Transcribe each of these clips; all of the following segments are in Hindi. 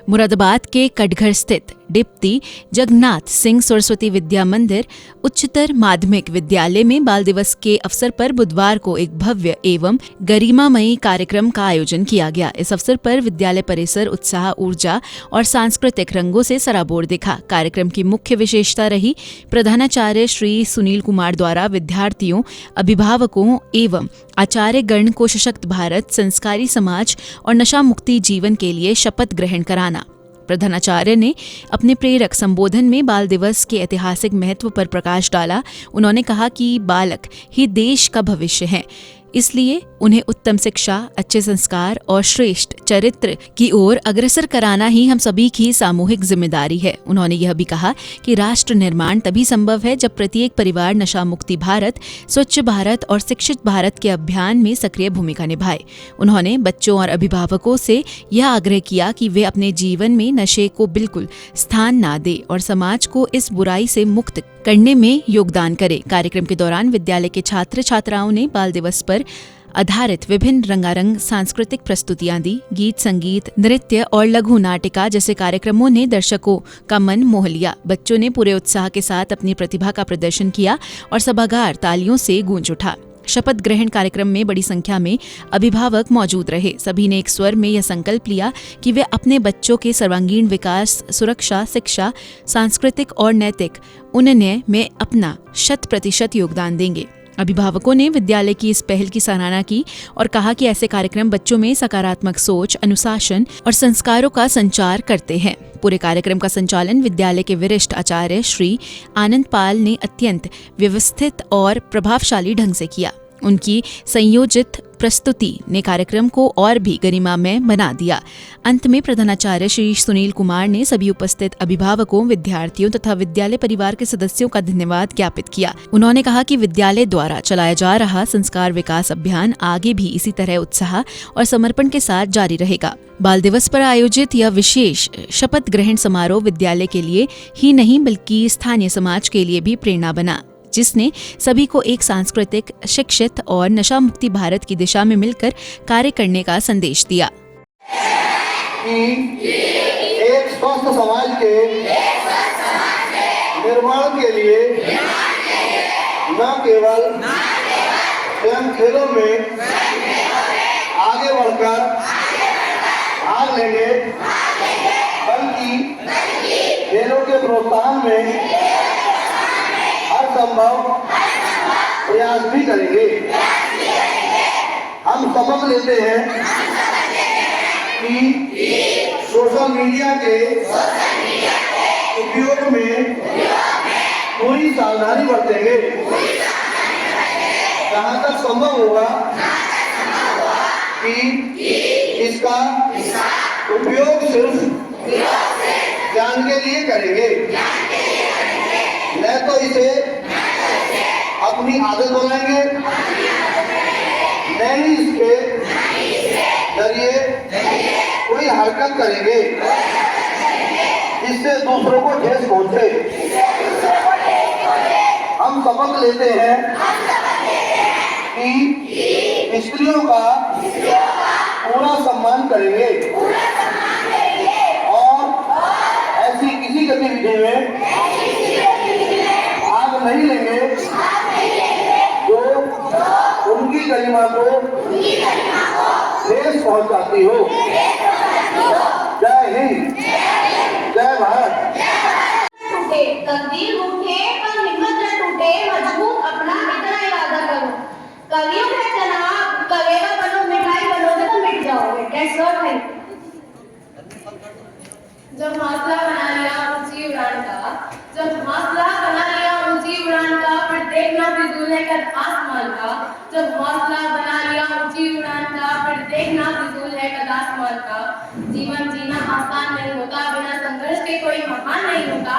मुरादाबाद के कटघर स्थित डिप्टी जगन्नाथ सिंह सरस्वती विद्या मंदिर उच्चतर माध्यमिक विद्यालय में बाल दिवस के अवसर पर बुधवार को एक भव्य एवं गरिमामयी कार्यक्रम का आयोजन किया गया। इस अवसर पर विद्यालय परिसर उत्साह, ऊर्जा और सांस्कृतिक रंगों से सराबोर दिखा। कार्यक्रम की मुख्य विशेषता रही प्रधानाचार्य श्री सुनील कुमार द्वारा विद्यार्थियों, अभिभावकों एवं आचार्य गण को सशक्त भारत, संस्कारी समाज और नशा मुक्ति जीवन के लिए शपथ ग्रहण कराना। प्रधानाचार्य ने अपने प्रेरक संबोधन में बाल दिवस के ऐतिहासिक महत्व पर प्रकाश डाला। उन्होंने कहा कि बालक ही देश का भविष्य है, इसलिए उन्हें उत्तम शिक्षा, अच्छे संस्कार और श्रेष्ठ चरित्र की ओर अग्रसर कराना ही हम सभी की सामूहिक जिम्मेदारी है। उन्होंने यह भी कहा कि राष्ट्र निर्माण तभी संभव है जब प्रत्येक परिवार नशा मुक्ति भारत, स्वच्छ भारत और शिक्षित भारत के अभियान में सक्रिय भूमिका निभाए। उन्होंने बच्चों और अभिभावकों से यह आग्रह किया कि वे अपने जीवन में नशे को बिल्कुल स्थान न दें और समाज को इस बुराई से मुक्त करने में योगदान करें। कार्यक्रम के दौरान विद्यालय के छात्र छात्राओं ने बाल दिवस पर आधारित विभिन्न रंगारंग सांस्कृतिक प्रस्तुतियां दी। गीत, संगीत, नृत्य और लघु नाटिका जैसे कार्यक्रमों ने दर्शकों का मन मोह लिया। बच्चों ने पूरे उत्साह के साथ अपनी प्रतिभा का प्रदर्शन किया और सभागार तालियों से गूंज उठा। शपथ ग्रहण कार्यक्रम में बड़ी संख्या में अभिभावक मौजूद रहे। सभी ने एक स्वर में यह संकल्प लिया कि वे अपने बच्चों के सर्वांगीण विकास, सुरक्षा, शिक्षा, सांस्कृतिक और नैतिक उन्नयन में अपना 100% योगदान देंगे। अभिभावकों ने विद्यालय की इस पहल की सराहना की और कहा कि ऐसे कार्यक्रम बच्चों में सकारात्मक सोच, अनुशासन और संस्कारों का संचार करते हैं। पूरे कार्यक्रम का संचालन विद्यालय के वरिष्ठ आचार्य श्री आनंद पाल ने अत्यंत व्यवस्थित और प्रभावशाली ढंग से किया। उनकी संयोजित प्रस्तुति ने कार्यक्रम को और भी गरिमामय बना दिया। अंत में प्रधानाचार्य श्री सुनील कुमार ने सभी उपस्थित अभिभावकों, विद्यार्थियों तथा विद्यालय परिवार के सदस्यों का धन्यवाद ज्ञापित किया। उन्होंने कहा कि विद्यालय द्वारा चलाया जा रहा संस्कार विकास अभियान आगे भी इसी तरह उत्साह और समर्पण के साथ जारी रहेगा। बाल दिवस पर आयोजित यह विशेष शपथ ग्रहण समारोह विद्यालय के लिए ही नहीं बल्कि स्थानीय समाज के लिए भी प्रेरणा बना, जिसने सभी को एक सांस्कृतिक, शिक्षित और नशा मुक्ति भारत की दिशा में मिलकर कार्य करने का संदेश दिया। एक स्वस्थ समाज के निर्माण के लिए न केवल स्वयं खेलों में आगे बढ़कर भाग लेंगे, बल्कि खेलों के प्रोत्साहन में हर संभव प्रयास भी करेंगे। हम शपथ लेते हैं कि सोशल मीडिया के उपयोग में पूरी सावधानी बरतेंगे। जहाँ तक संभव होगा कि इसका उपयोग सिर्फ ज्ञान के लिए करेंगे, न तो इसे अपनी आदत बनाएंगे, न ही इसके जरिए कोई हरकत करेंगे जिससे दूसरों को ठेस पहुंचे। हम शपथ लेते हैं कि स्त्रियों का पूरा सम्मान करेंगे और ऐसी किसी गतिविधि में भाग नहीं लेंगे जो उनकी गरिमा को ठेस पहुंचाती हो। जय हिंद, जय भारत। तकदीर रूठे पर हिम्मत न टूटे, मजबूत अपना इतना इरादा करो। कवियों का जनाब कवेगा बनो, मिठाई बनोगे तो मिट जाओगे। That's not right. जब हौसला बना लिया ऊंची उड़ान का, जब हौसला बना लिया ऊंची उड़ान का, फिर देखना फिजूल है कद आसमान का। जब हौसला बना लिया ऊंची उड़ान का, फिर देखना फिजूल है कद आसमान का। जीवन जीना आसान नहीं होता, बिना संघर्ष के कोई महान नहीं होता।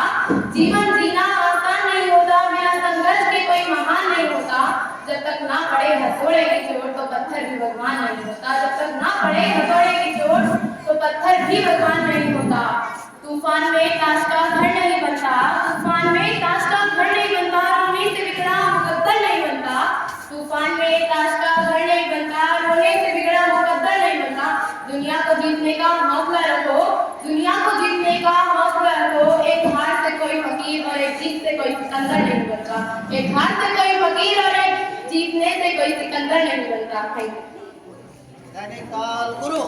जीवन जीना आसान नहीं होता, बिना संघर्ष के कोई महान नहीं होता। जब तक ना पड़े हथौड़े की चोट तो पत्थर भी भगवान नहीं होता। जब तक ना पड़े हथौड़े की चोट तो पत्थर भी भगवान नहीं होता। तूफान में ताश का घर नहीं बनता, तूफान में ताश का घर नहीं बनता, रोने से बिगड़ा मुकद्दर नहीं बनता। तूफान में ताश का घर नहीं बनता, रोने से बिगड़ा मुकद्दर नहीं बनता। दुनिया को जीतने का हौसला रखो, दुनिया कोई सिकंदर नहीं बनता। एक हार से कोई फकीर और एक जीतने से कोई सिकंदर नहीं बनता। Thank you. दैनिक काल गुरु